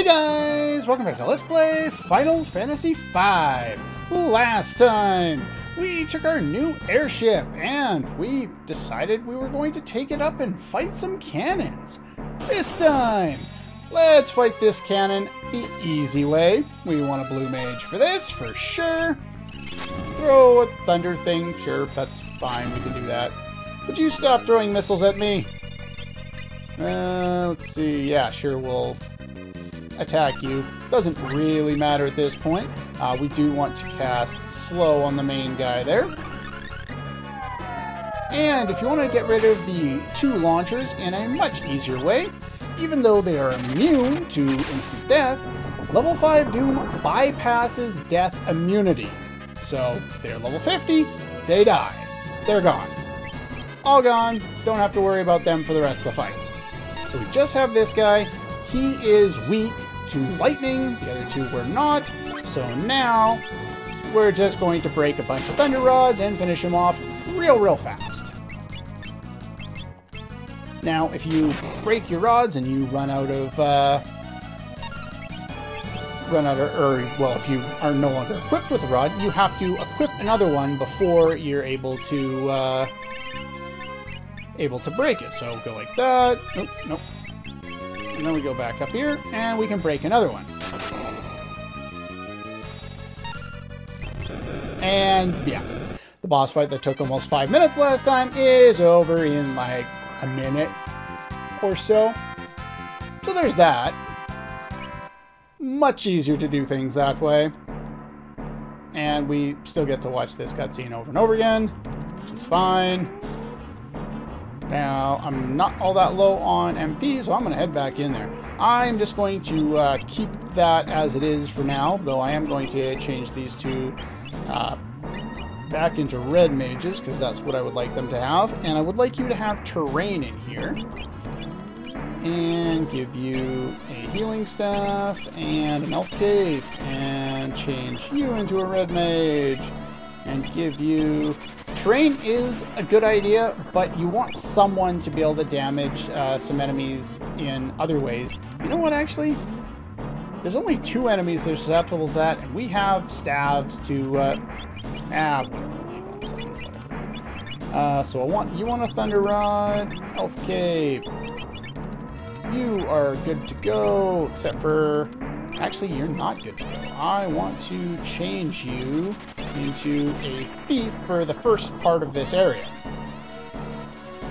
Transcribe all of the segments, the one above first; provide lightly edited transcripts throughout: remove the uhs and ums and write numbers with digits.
Hey guys! Welcome back to Let's Play Final Fantasy V! Last time, we took our new airship and we decided we were going to take it up and fight some cannons. This time, let's fight this cannon the easy way. We want a blue mage for this, for sure. Throw a thunder thing, sure, that's fine, we can do that. Would you stop throwing missiles at me? Let's see, yeah, sure, we'll attack you. Doesn't really matter at this point. We do want to cast slow on the main guy there. And if you want to get rid of the two launchers in a much easier way, even though they are immune to instant death, level 5 Doom bypasses death immunity. So they're level 50, they die. They're gone. All gone, don't have to worry about them for the rest of the fight. So we just have this guy. He is weak to lightning, the other two were not, so now we're just going to break a bunch of thunder rods and finish him off real fast. Now, if you break your rods and you run out of, if you are no longer equipped with a rod, you have to equip another one before you're able to break it. So go like that. Nope, nope. And then we go back up here, and we can break another one. And, yeah. The boss fight that took almost 5 minutes last time is over in, like, a minute or so. So there's that. Much easier to do things that way. And we still get to watch this cutscene over and over again, which is fine. Now, I'm not all that low on MP, so I'm going to head back in there. I'm just going to keep that as it is for now, though I am going to change these two back into red mages, because that's what I would like them to have. And I would like you to have terrain in here. And give you a healing staff and an elf cape. And change you into a red mage. And give you... Terrain is a good idea, but you want someone to be able to damage some enemies in other ways. You know what, actually? There's only 2 enemies that are susceptible to that, and we have staves to... so you want a Thunder Rod, Elf Cape. You are good to go, except for... Actually, you're not good to go. I want to change you into a thief for the first part of this area.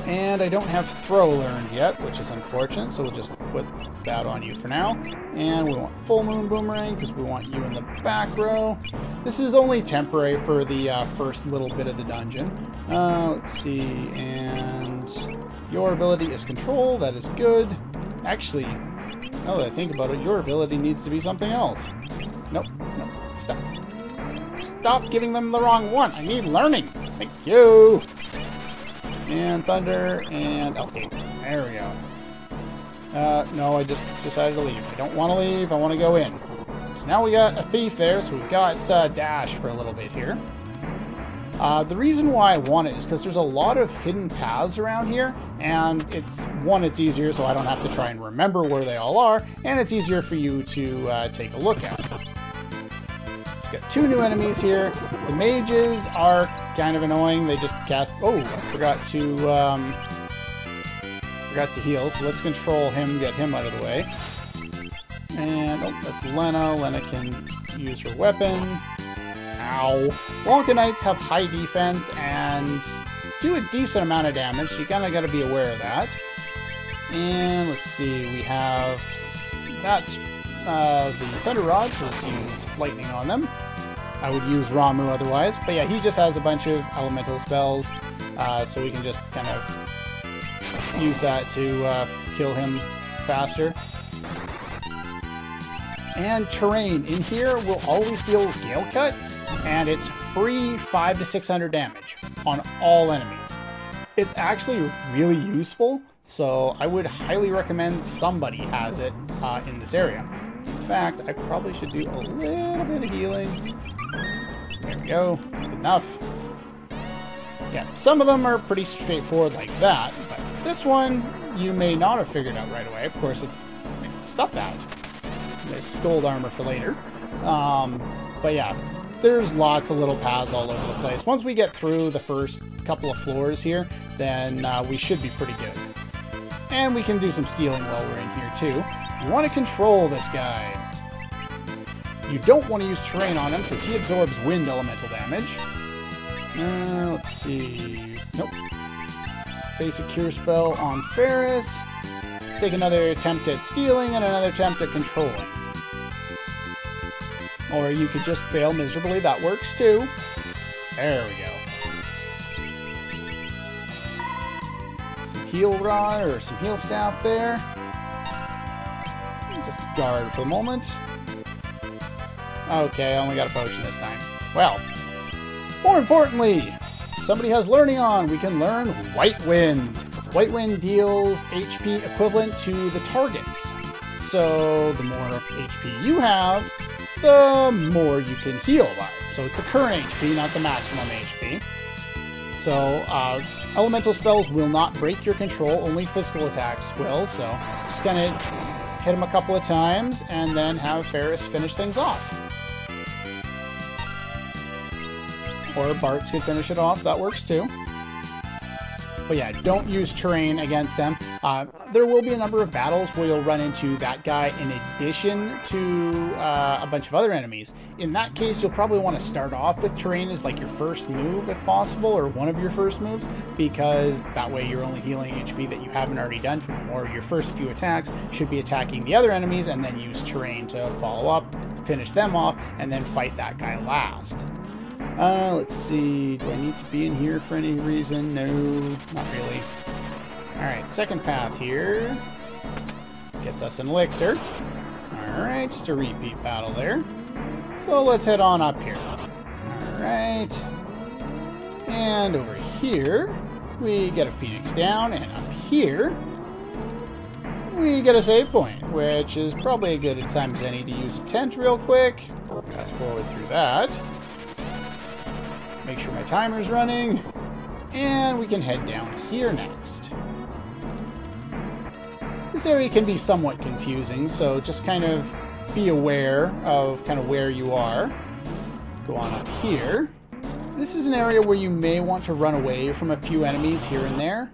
And I don't have throw learned yet, which is unfortunate, so we'll just put that on you for now. And we want full moon boomerang because we want you in the back row. This is only temporary for the first little bit of the dungeon. Let's see, and your ability is control, that is good. Actually, now that I think about it, your ability needs to be something else. Nope, nope, stop. Stop giving them the wrong one. I need learning. Thank you. And thunder and elf cape. There we go. No, I just decided to leave. I don't want to leave. I want to go in. So now we got a thief there, so we've got dash for a little bit here. The reason why I want it is because there's a lot of hidden paths around here, and it's easier so I don't have to try and remember where they all are, and it's easier for you to take a look at. Got 2 new enemies here. The mages are kind of annoying. They just cast... Oh, I forgot to heal, so let's control him, get him out of the way. And, oh, that's Lena. Lena can use her weapon. Ow. Lonka Knights have high defense and do a decent amount of damage, so you kind of got to be aware of that. And let's see, we have... That's the Thunder Rod, so let's use lightning on them. I would use Ramu otherwise, but yeah, he just has a bunch of elemental spells, so we can just kind of use that to kill him faster. And terrain. In here, we'll always deal with Gale Cut, and it's free 500 to 600 damage on all enemies. It's actually really useful, so I would highly recommend somebody has it in this area. In fact, I probably should do a little bit of healing. There we go. Good enough. Yeah, some of them are pretty straightforward like that, but this one you may not have figured out right away. Of course, it's... Stop that. This gold armor for later. But yeah, there's lots of little paths all over the place. Once we get through the first couple of floors here, then we should be pretty good. And we can do some stealing while we're in here too. You want to control this guy. You don't want to use terrain on him because he absorbs wind elemental damage. Let's see. Nope. Basic cure spell on Ferris. Take another attempt at stealing and another attempt at controlling. Or you could just fail miserably. That works too. There we go. Some heal rod or some heal staff there. Just guard for the moment. Okay, I only got a potion this time. Well, more importantly, somebody has learning on. We can learn White Wind. White Wind deals HP equivalent to the targets. So the more HP you have, the more you can heal by. So it's the current HP, not the maximum HP. So elemental spells will not break your control, only physical attacks will. So just gonna hit him a couple of times and then have Ferris finish things off. Or Bartz could finish it off. That works too. But yeah, don't use terrain against them. There will be a number of battles where you'll run into that guy in addition to a bunch of other enemies. In that case, you'll probably want to start off with terrain as like your first move if possible, or one of your first moves, because that way you're only healing HP that you haven't already done to them, or your first few attacks should be attacking the other enemies and then use terrain to follow up, finish them off, and then fight that guy last. Let's see. Do I need to be in here for any reason? No, not really. Alright, second path here. Gets us an elixir. Alright, just a repeat battle there. So let's head on up here. Alright. And over here, we get a Phoenix down, and up here, we get a save point, which is probably a good time as any to use a tent real quick. Fast forward through that. Make sure my timer's running, and we can head down here next. This area can be somewhat confusing, so just kind of be aware of kind of where you are. Go on up here. This is an area where you may want to run away from a few enemies here and there,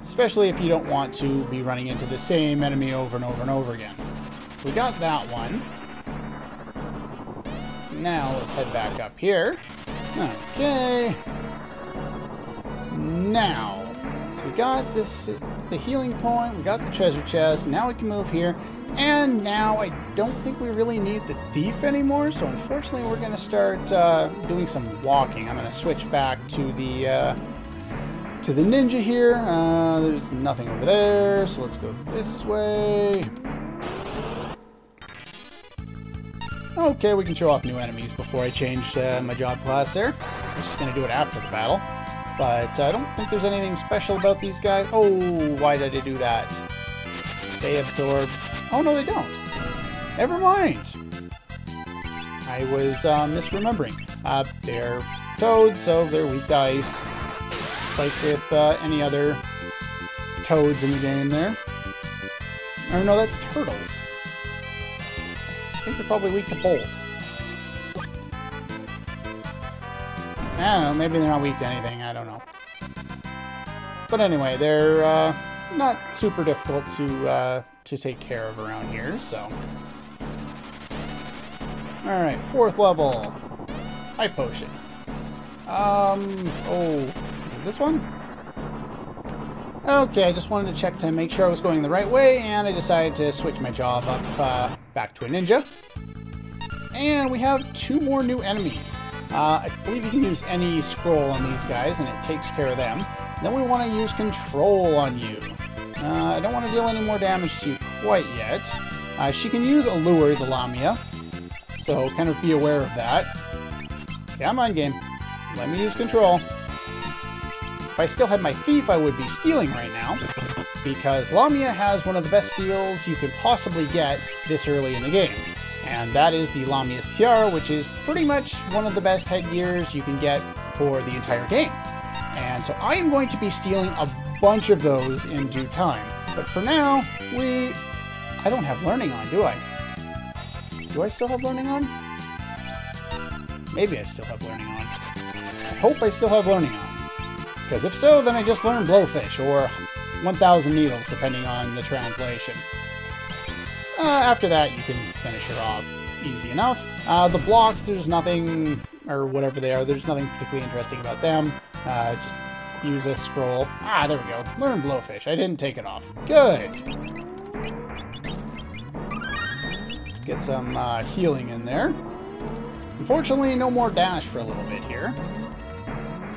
especially if you don't want to be running into the same enemy over and over and over again. So we got that one. Now let's head back up here. Okay. Now, so we got this, the healing point, we got the treasure chest, now we can move here, and now I don't think we really need the thief anymore, so unfortunately we're going to start doing some walking. I'm going to switch back to the ninja here. There's nothing over there, so let's go this way. Okay, we can show off new enemies before I change my job class there. I'm just going to do it after the battle. But I don't think there's anything special about these guys. Oh, why did I do that? They absorb... Oh, no, they don't. Never mind. I was misremembering. They're toads, so they're weak to ice. It's like with any other toads in the game there. Or no, that's turtles. I think they're probably weak to bolt. I don't know, maybe they're not weak to anything, I don't know. But anyway, they're not super difficult to take care of around here, so. Alright, 4th level. High potion. Oh, is it this one? Okay, I just wanted to check to make sure I was going the right way, and I decided to switch my job up back to a ninja. And we have 2 more new enemies. I believe you can use any scroll on these guys, and it takes care of them. Then we want to use control on you. I don't want to deal any more damage to you quite yet. She can use a lure, the Lamia, so kind of be aware of that. Come on, game. Let me use control. If I still had my thief, I would be stealing right now, because Lamia has one of the best steals you could possibly get this early in the game. And that is the Lamia's Tiara, which is pretty much one of the best headgears you can get for the entire game. And so I am going to be stealing a bunch of those in due time. But for now, I don't have learning on, do I? Do I still have learning on? Maybe I still have learning on. I hope I still have learning on. Because if so, then I just learned Blowfish, or 1,000 needles, depending on the translation. After that, you can finish her off easy enough. The blocks, there's nothing, or whatever they are, there's nothing particularly interesting about them. Just use a scroll. Ah, there we go. Learn Blowfish. I didn't take it off. Good. Get some healing in there. Unfortunately, no more dash for a little bit here.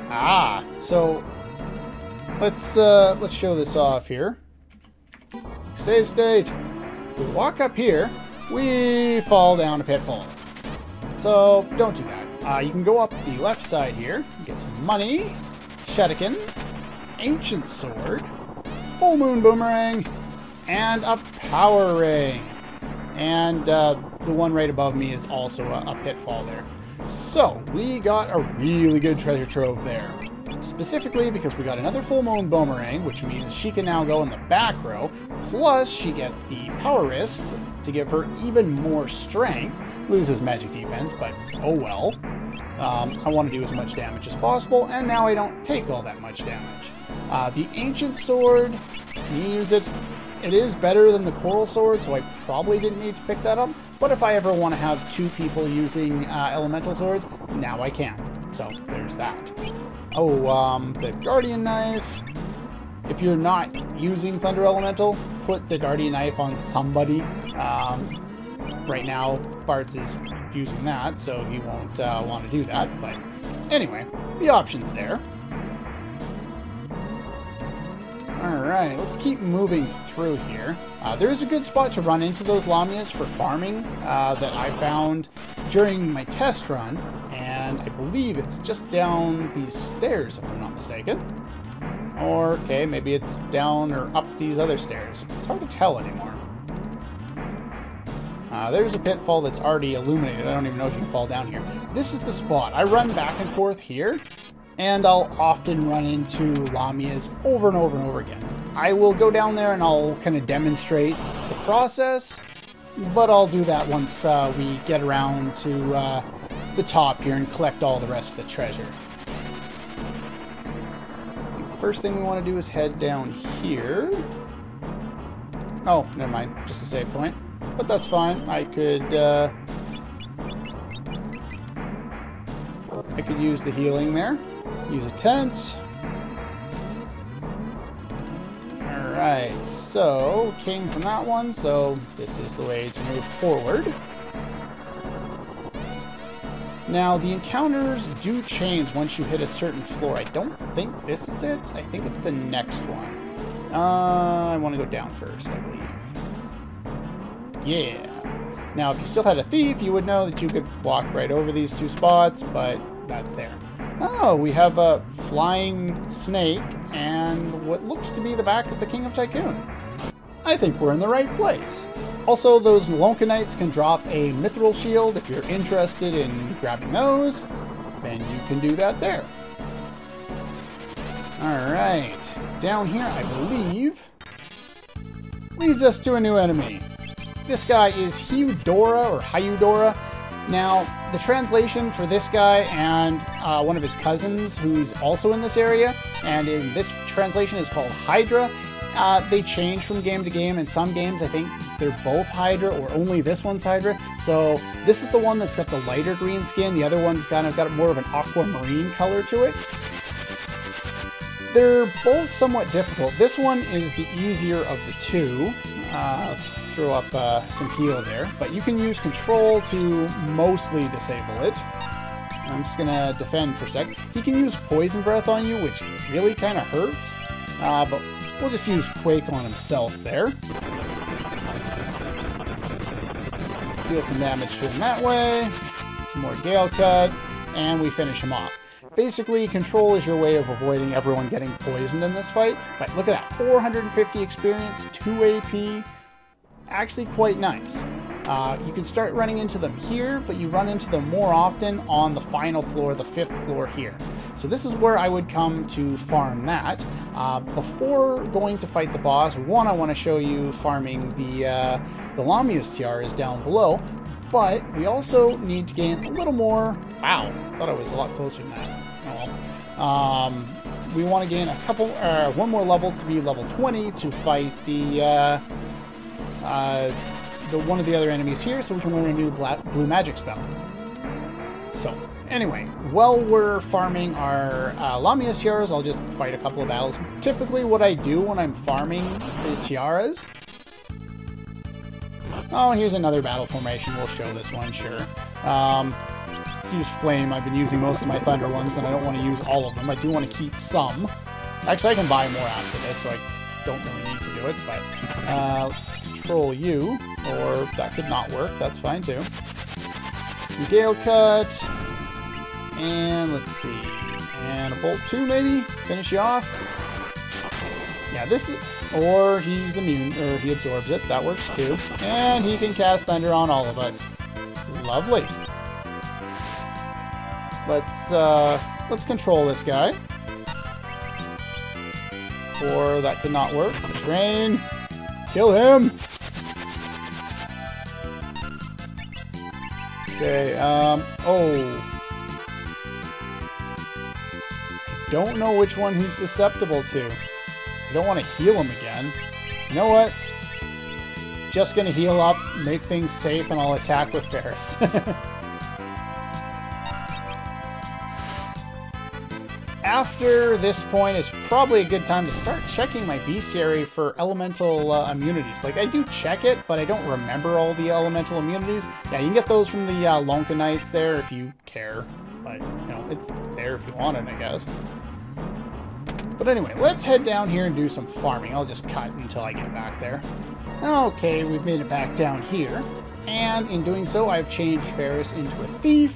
Ah, so let's show this off here. Save state. If we walk up here, we fall down a pitfall. So don't do that. You can go up the left side here, get some money, Shuriken, Ancient Sword, Full Moon Boomerang, and a Power Ring. And the one right above me is also a pitfall there. So we got a really good treasure trove there. Specifically because we got another Full Moon Boomerang, which means she can now go in the back row, plus she gets the Power Wrist to give her even more strength. Loses magic defense, but oh well. I want to do as much damage as possible, and now I don't take all that much damage. The Ancient Sword, you use it. It is better than the Coral Sword, so I probably didn't need to pick that up. But if I ever want to have two people using elemental swords, now I can. So there's that. Oh, the Guardian Knife. If you're not using Thunder Elemental, put the Guardian Knife on somebody. Right now, Bartz is using that, so he won't want to do that. But anyway, the option's there. Alright, let's keep moving through here. There is a good spot to run into those Lamias for farming that I found during my test run, and I believe it's just down these stairs, if I'm not mistaken. Or, okay, maybe it's down or up these other stairs. It's hard to tell anymore. There's a pitfall that's already illuminated. I don't even know if you can fall down here. This is the spot. I run back and forth here, and I'll often run into Lamias over and over and over again. I will go down there and I'll kind of demonstrate the process, but I'll do that once we get around to the top here and collect all the rest of the treasure. First thing we want to do is head down here. Oh, never mind, just a save point. But that's fine. I could use the healing there. Use a tent. Alright, so came from that one, so this is the way to move forward. Now, the encounters do change once you hit a certain floor. I don't think this is it. I think it's the next one. I want to go down first, I believe. Yeah. Now, if you still had a thief, you would know that you could walk right over these two spots, but that's there. Oh, we have a flying snake and what looks to be the back of the King of Tycoon. I think we're in the right place. Also, those Lonka Knights can drop a Mithril Shield. If you're interested in grabbing those, then you can do that there. Alright, down here, I believe, leads us to a new enemy. This guy is Hyudora, or Hyudora. Now, the translation for this guy and one of his cousins, who's also in this area, and in this translation is called Hydra. They change from game to game. In some games, I think they're both Hydra, or only this one's Hydra. So this is the one that's got the lighter green skin. The other one's kind of got more of an aquamarine color to it. They're both somewhat difficult. This one is the easier of the two. Let's throw up some heal there. But you can use control to mostly disable it. I'm just going to defend for a sec. He can use Poison Breath on you, which really kind of hurts. But we'll just use Quake on himself there. Deal some damage to him that way. Some more Gale Cut. And we finish him off. Basically, control is your way of avoiding everyone getting poisoned in this fight. But look at that, 450 experience, 2 AP. Actually quite nice. You can start running into them here, but you run into them more often on the final floor, the 5th floor here. So this is where I would come to farm that. Before going to fight the boss, one, I want to show you farming the Lamia's tiaras down below. But we also need to gain a little more. Wow, thought I was a lot closer than that. Oh well. We want to gain a couple, one more level to be level 20 to fight the one of the other enemies here, so we can learn a new blue magic spell. So anyway, while we're farming our Lamia tiaras, I'll just fight a couple of battles. Typically, what I do when I'm farming the tiaras. Oh, here's another battle formation. We'll show this one, sure. Let's use Flame. I've been using most of my Thunder ones, and I don't want to use all of them. I do want to keep some. Actually, I can buy more after this, so I don't really need to do it, but let's control you, or that could not work. That's fine, too. Some Gale Cut, and let's see, and a Bolt 2, maybe? Finish you off? Yeah, this is... Or he's immune, or he absorbs it. That works too. And he can cast Thunder on all of us. Lovely. Let's control this guy. Or that could not work. Train. Kill him. Okay, oh. Don't know which one he's susceptible to. I don't want to heal him again. You know what? Just gonna heal up, make things safe, and I'll attack with Ferris. After this point is probably a good time to start checking my bestiary for elemental immunities. Like, I do check it, but I don't remember all the elemental immunities. Yeah, you can get those from the Lonka Knights there if you care. But, you know, it's there if you want it, I guess. But anyway, let's head down here and do some farming. I'll just cut until I get back there. Okay, we've made it back down here. And in doing so, I've changed Ferris into a thief.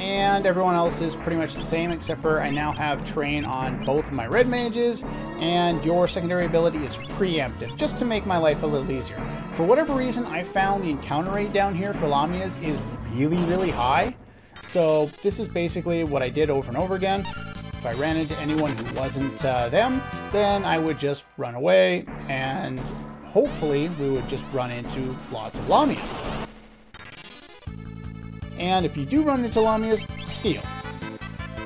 And everyone else is pretty much the same, except for I now have Train on both of my red mages. And your secondary ability is preemptive, just to make my life a little easier. For whatever reason, I found the encounter rate down here for Lamias is really, really high. So this is basically what I did over and over again. If I ran into anyone who wasn't them, then I would just run away, and hopefully we would just run into lots of Lamias. And if you do run into Lamias, steal.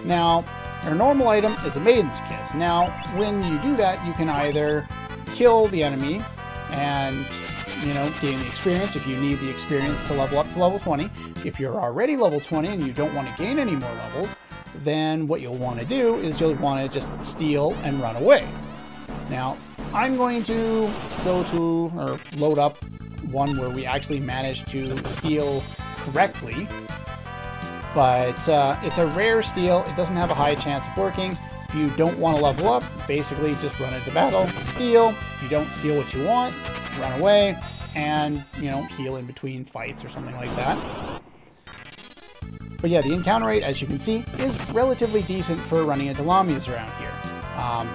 Now, our normal item is a Maiden's Kiss. Now, when you do that, you can either kill the enemy and, you know, gain the experience if you need the experience to level up to level 20. If you're already level 20 and you don't want to gain any more levels, then what you'll want to do is you'll want to just steal and run away. Now, I'm going to go to, or load up one where we actually managed to steal correctly, but it's a rare steal. It doesn't have a high chance of working. If you don't want to level up, basically just run into battle, steal. If you don't steal what you want, run away, and, you know, heal in between fights or something like that. But yeah, the encounter rate, as you can see, is relatively decent for running into Lamias around here.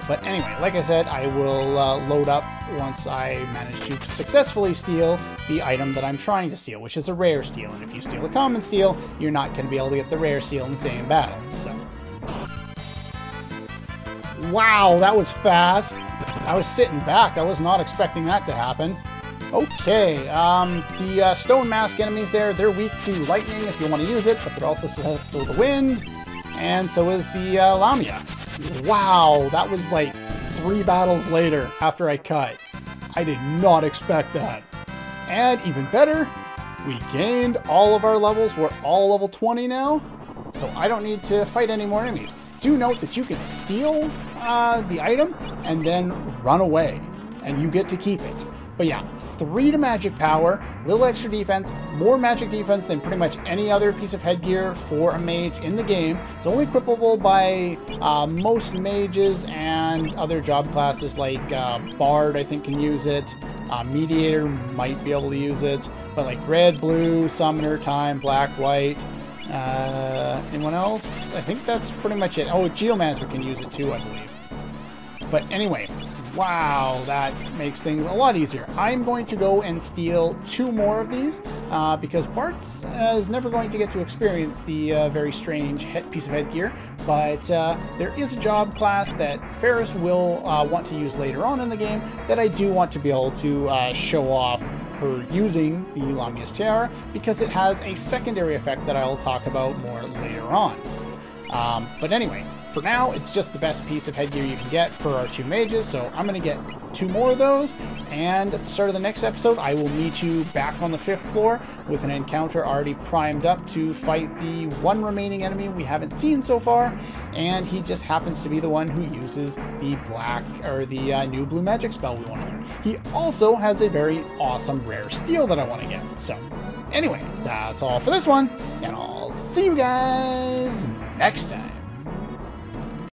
But anyway, like I said, I will load up once I manage to successfully steal the item that I'm trying to steal, which is a rare steal. And if you steal a common steal, you're not going to be able to get the rare steal in the same battle. So, wow, that was fast. I was sitting back. I was not expecting that to happen. Okay, the Stone Mask enemies there, they're weak to lightning if you want to use it, but they're also susceptible to wind, and so is the Lamia. Wow, that was like 3 battles later after I cut. I did not expect that. And even better, we gained all of our levels. We're all level 20 now, so I don't need to fight any more enemies. Do note that you can steal the item and then run away, and you get to keep it. But yeah, 3 to magic power, little extra defense, more magic defense than pretty much any other piece of headgear for a mage in the game. It's only equipable by most mages and other job classes like Bard, I think, can use it. Mediator might be able to use it. But like red, blue, summoner, time, black, white. Anyone else? I think that's pretty much it. Oh, Geomancer can use it too, I believe. But anyway, wow, that makes things a lot easier. I'm going to go and steal 2 more of these because Bart's is never going to get to experience the very strange piece of headgear, but there is a job class that Ferris will want to use later on in the game that I do want to be able to show off her using the Lamia's Tiara, because it has a secondary effect that I'll talk about more later on. But anyway, for now, it's just the best piece of headgear you can get for our 2 mages, so I'm going to get 2 more of those, and at the start of the next episode, I will meet you back on the 5th floor with an encounter already primed up to fight the 1 remaining enemy we haven't seen so far, and he just happens to be the one who uses the new blue magic spell we want to learn. He also has a very awesome rare steel that I want to get. So anyway, that's all for this one, and I'll see you guys next time.